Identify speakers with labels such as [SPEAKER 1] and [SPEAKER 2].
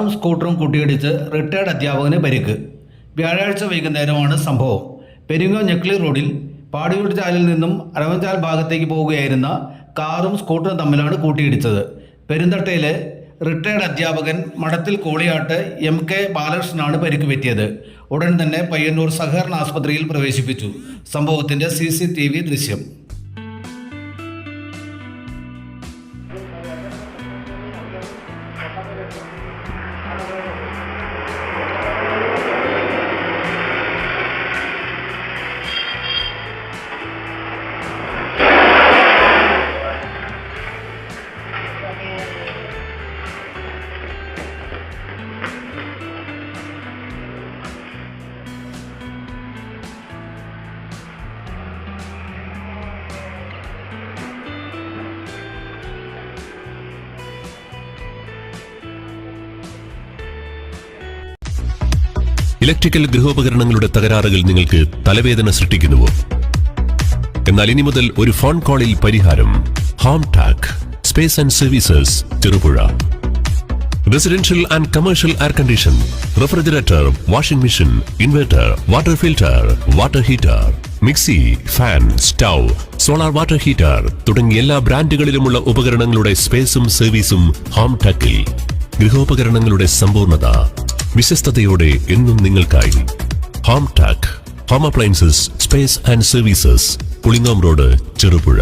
[SPEAKER 1] കാറും സ്കൂട്ടറും കൂട്ടിയിടിച്ച് റിട്ടയർഡ് അധ്യാപകന് പരിക്ക്. വ്യാഴാഴ്ച വൈകുന്നേരമാണ് സംഭവം. പെരിങ്ങോം ഞെക്ലി റോഡിൽ പാടിയൂർ ചാലിൽ നിന്നും അരവഞ്ചാൽ ഭാഗത്തേക്ക് പോവുകയായിരുന്ന കാറും സ്കൂട്ടറും തമ്മിലാണ് കൂട്ടിയിടിച്ചത്. പെരുന്തട്ടയിലെ റിട്ടയർഡ് അധ്യാപകൻ മഠത്തിൽ കോളിയാട്ട് MK ബാലകൃഷ്ണനാണ് പരിക്ക് പറ്റിയത്. ഉടൻ തന്നെ പയ്യന്നൂർ സഹകരണ ആസ്പത്രിയിൽ പ്രവേശിപ്പിച്ചു. സംഭവത്തിന്റെ CCTV ദൃശ്യം.
[SPEAKER 2] ഇലക്ട്രിക്കൽ ഗൃഹോപകരണങ്ങളുടെ തകരാറുകൾ നിങ്ങൾക്ക് തലവേദന സൃഷ്ടിക്കുന്നുവോ? എന്നാൽ ഇനി മുതൽ ഒരു ഫോൺ കോളിൽ പരിഹാരം. Home Tak space and services, Cherupuzha. Residential and commercial air condition, refrigerator, washing machine, inverter, water filter, water heater, mixie, fan, stove, solar water heater തുടങ്ങിയ എല്ലാ ബ്രാൻഡുകളിലുമുള്ള ഉപകരണങ്ങളുടെ സ്പേസും സർവീസും ഹോം ടാക്കിൽ. ഗൃഹോപകരണങ്ങളുടെ സമ്പൂർണ്ണത വിശ്വസ്തയോടെ എന്നും നിങ്ങൾക്കായി. Home Tak home appliances, space and services, Pulingome road, Cherupuzha.